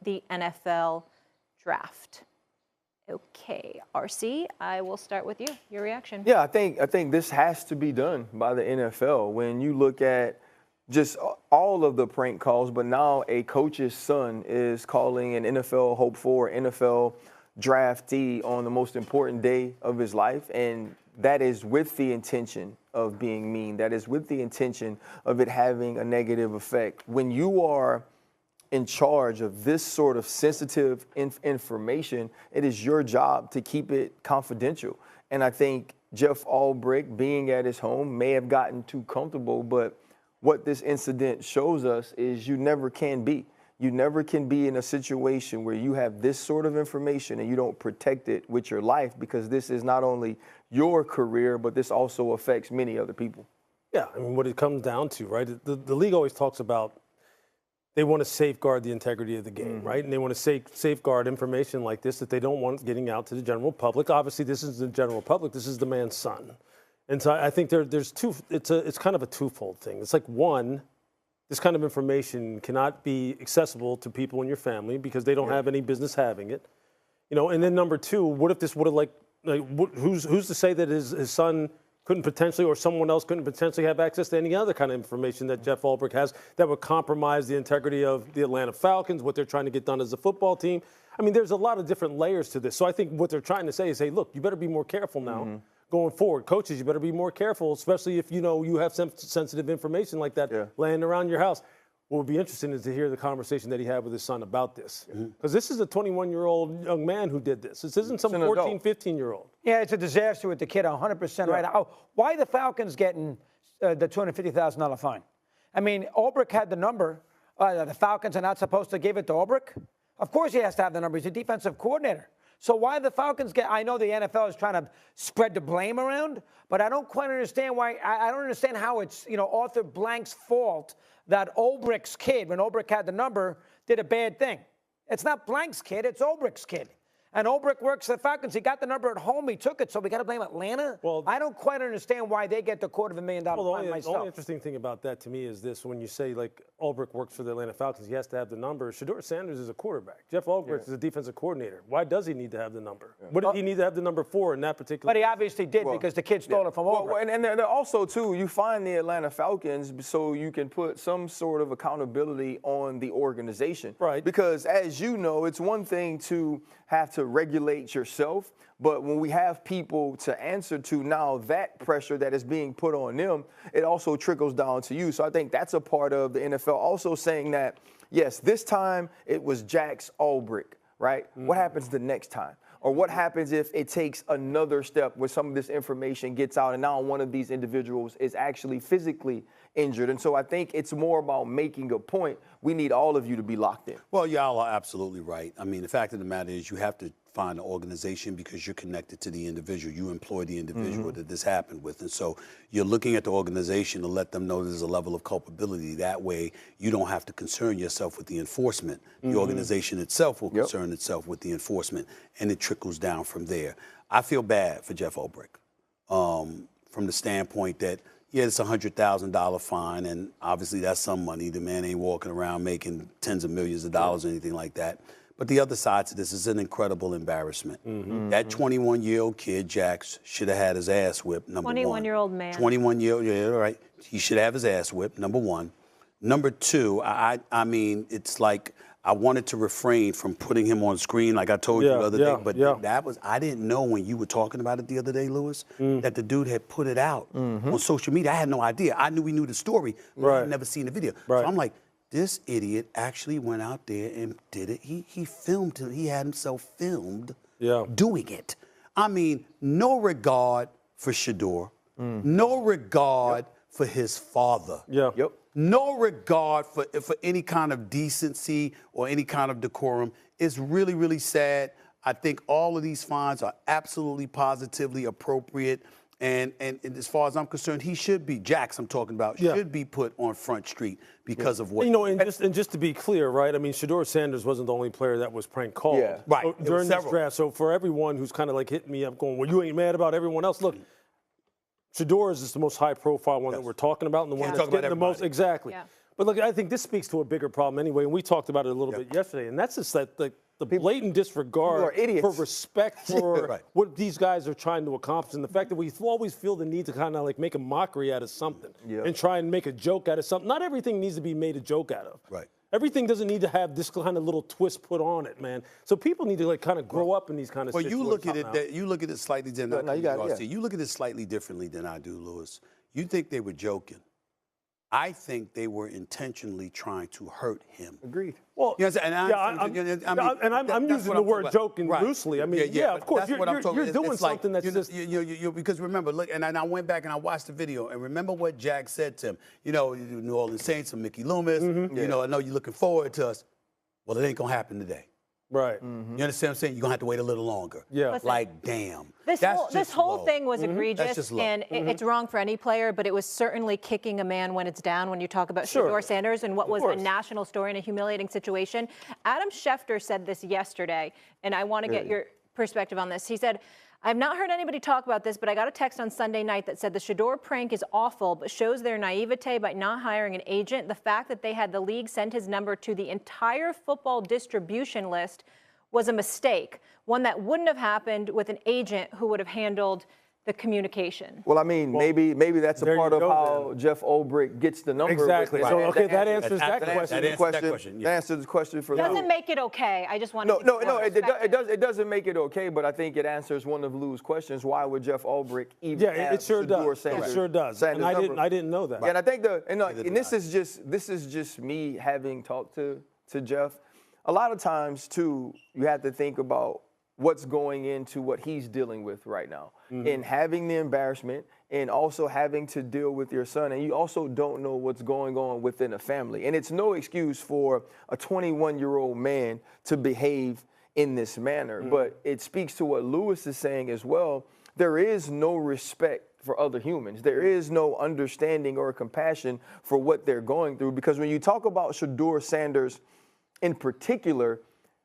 the NFL draft. Okay, RC, I will start with you. Your reaction. Yeah, I think this has to be done by the NFL. When you look at just all of the prank calls, but now a coach's son is calling an NFL hopeful or NFL draftee on the most important day of his life, and that is with the intention of being mean. That is with the intention of it having a negative effect. When you are in charge of this sort of sensitive information, it is your job to keep it confidential. And I think Jeff Ulbrich, being at his home, may have gotten too comfortable, but what this incident shows us is you never can be. You never can be in a situation where you have this sort of information and you don't protect it with your life, because this is not only your career, but this also affects many other people. Yeah, I mean, what it comes down to, right, the league always talks about they want to safeguard the integrity of the game, right? And they want to safeguard information like this that they don't want getting out to the general public. Obviously, this is the general public. This is the man's son. And so I think there's two, it's kind of a twofold thing. It's like, one, this kind of information cannot be accessible to people in your family because they don't have any business having it. You know, and then number two, what if this would have who's to say that his son couldn't potentially, or someone else couldn't potentially have access to any other kind of information that Jeff Ulbrich has that would compromise the integrity of the Atlanta Falcons, what they're trying to get done as a football team. I mean, there's a lot of different layers to this. So I think what they're trying to say is, hey, look, you better be more careful now going forward. Coaches, you better be more careful, especially if, you know, you have some sensitive information like that laying around your house. What would be interesting is to hear the conversation that he had with his son about this. Because this is a 21-year-old young man who did this. This isn't some 14, 15-year-old. Yeah, it's a disaster with the kid, 100% right. Oh, why the Falcons getting the $250,000 fine? I mean, Ulbrich had the number. The Falcons are not supposed to give it to Ulbrich? Of course he has to have the number. He's a defensive coordinator. So why the Falcons get – I know the NFL is trying to spread the blame around, but I don't quite understand why – I don't understand how it's, you know, Arthur Blank's fault that Ulbrich's kid, when Ulbrich had the number, did a bad thing. It's not Blank's kid, it's Ulbrich's kid. And Ulbrich works at the Falcons. He got the number at home. He took it, so we got to blame Atlanta? Well, I don't quite understand why they get the $250,000 fine myself. The only interesting thing about that to me is this. When you say, like, Ulbrich works for the Atlanta Falcons, he has to have the number. Shedeur Sanders is a quarterback. Jeff Ulbrich is a defensive coordinator. Why does he need to have the number? What did he need to have the number for in that particular But he obviously did because the kid stole it from Ulbrich. And then also, too, you find the Atlanta Falcons so you can put some sort of accountability on the organization. Right. Because, as you know, it's one thing to have to regulate yourself, but when we have people to answer to now, that pressure that is being put on them, it also trickles down to you. So I think that's a part of the NFL also saying that, yes, this time it was Jax Ulbrich, right? What happens the next time? Or what happens if it takes another step where some of this information gets out and now one of these individuals is actually physically injured? And so I think it's more about making a point. We need all of you to be locked in. Well, y'all are absolutely right. I mean, the fact of the matter is you have to find an organization because you're connected to the individual. You employ the individual that this happened with. And so you're looking at the organization to let them know there's a level of culpability. That way you don't have to concern yourself with the enforcement. The organization itself will concern itself with the enforcement, and it trickles down from there. I feel bad for Jeff Ulbrich from the standpoint that, yeah, it's a $100,000 fine, and obviously that's some money. The man ain't walking around making tens of millions of dollars or anything like that. But the other side to this is an incredible embarrassment. That 21-year-old kid, Jax, should have had his ass whipped, number one. 21-year-old man. 21-year-old, yeah, right. He should have his ass whipped, number one. Number two, I mean, it's like I wanted to refrain from putting him on screen like I told you the other day. But that was, I didn't know when you were talking about it the other day, Lewis, that the dude had put it out on social media. I had no idea. I knew we knew the story, but I had never seen the video. So I'm like, this idiot actually went out there and did it. He filmed him. He had himself filmed doing it. I mean, no regard for Shedeur. No regard for his father. No regard for any kind of decency or any kind of decorum. It's really, really sad. I think all of these fines are absolutely, positively appropriate. And as far as I'm concerned, he should be, Jax I'm talking about, should be put on Front Street because of what. You know, and just to be clear, right, I mean, Shedeur Sanders wasn't the only player that was prank called. Right. During this draft. So for everyone who's kind of like hitting me up going, well, you ain't mad about everyone else. Shedeur is the most high-profile one that we're talking about and the one that's getting the most. Exactly. But look, I think this speaks to a bigger problem anyway, and we talked about it a little bit yesterday, and that's just that the blatant disregard for respect for what these guys are trying to accomplish, and the fact that we always feel the need to kind of like make a mockery out of something and try and make a joke out of something. Not everything needs to be made a joke out of. Right. Everything doesn't need to have this kind of little twist put on it, man. So people need to like kind of grow up in these kind of situations. Well, you look at it slightly differently. You look at it slightly differently than I do, Lewis. You think they were joking. I think they were intentionally trying to hurt him. Agreed. Well, I'm using the word joking loosely. I mean, of course, you're doing something that's just because remember, look, and I went back and I watched the video, and remember what Jack said to him. You know, New Orleans Saints and Mickey Loomis. You know, I know you're looking forward to us. Well, it ain't gonna happen today. Right. You understand what I'm saying? You're going to have to wait a little longer. Yeah. Listen, like, damn. This whole thing was egregious, and it's wrong for any player, but it was certainly kicking a man when it's down when you talk about Shedeur Sanders and what was a national story and a humiliating situation. Adam Schefter said this yesterday, and I want to get your perspective on this. He said, I've not heard anybody talk about this, but I got a text on Sunday night that said the Shedeur prank is awful, but shows their naivete by not hiring an agent. The fact that they had the league send his number to the entire football distribution list was a mistake, one that wouldn't have happened with an agent who would have handled the communication. Well, I mean, maybe that's a part of how Jeff Ulbrich gets the number. Exactly. So, okay, that answers that question. That answers the question for Lou. Doesn't make it okay. I just want to. No. It doesn't make it okay, but I think it answers one of Lou's questions. Why would Jeff Ulbrich even have Shedeur Sanders? It sure does. And I didn't know that. Yeah, and I think and this is just me having talked to Jeff. A lot of times too, you have to think about what's going into what he's dealing with right now, and having the embarrassment and also having to deal with your son. And you also don't know what's going on within a family. And it's no excuse for a 21-year-old man to behave in this manner. But it speaks to what Lewis is saying as well. There is no respect for other humans. There is no understanding or compassion for what they're going through. Because when you talk about Shedeur Sanders in particular,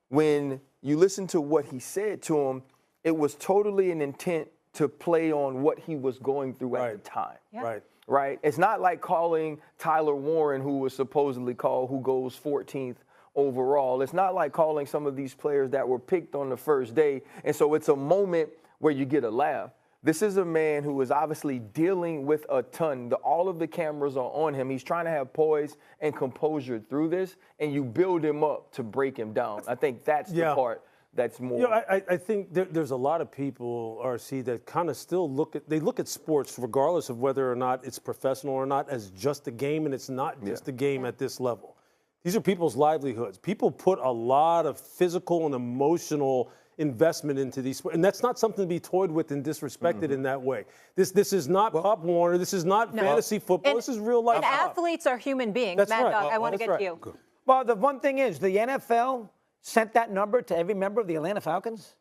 when you listen to what he said to him, it was totally an intent to play on what he was going through at the time. Yeah. Right? It's not like calling Tyler Warren, who was supposedly called, who goes 14th overall. It's not like calling some of these players that were picked on the first day. And so it's a moment where you get a laugh. This is a man who is obviously dealing with a ton. All of the cameras are on him. He's trying to have poise and composure through this, and you build him up to break him down. I think that's the part that's more. You know, I think there's a lot of people, RC, that kind of still look at sports, regardless of whether or not it's professional or not, as just a game, and it's not just a game at this level. These are people's livelihoods. People put a lot of physical and emotional investment into these, and that's not something to be toyed with and disrespected in that way. This is not Pop Warner. This is not fantasy football. This is real life. And athletes are human beings. That's Mad right. Dog, I want to get to you. Well, the one thing is, the NFL sent that number to every member of the Atlanta Falcons.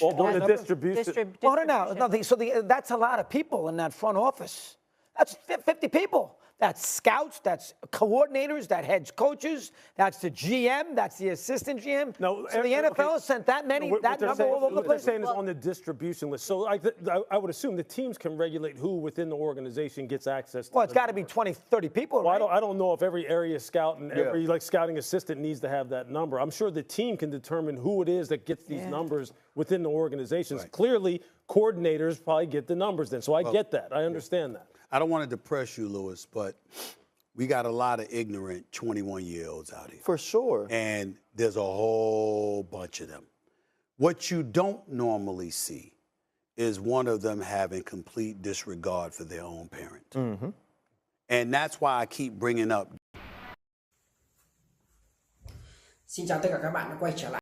On the distribution. Well, no. So that's a lot of people in that front office. That's 50 people. That's scouts, that's coordinators, that's head coaches, that's the GM, that's the assistant GM. No, so the NFL sent that many, that number all over the place. What they're saying is on the distribution list. So I would assume the teams can regulate who within the organization gets access to. Well, it's got to be 20, 30 people, well, right? I don't know if every area scout and every scouting assistant needs to have that number. I'm sure the team can determine who it is that gets these numbers within the organizations. Right. Clearly, coordinators probably get the numbers then. So I get that. I understand that. I don't want to depress you, Lewis, but we got a lot of ignorant 21-year-olds out here. For sure. And there's a whole bunch of them. What you don't normally see is one of them having complete disregard for their own parent. And that's why I keep bringing up. Xin chào tất cả các bạn đã quay trở lại.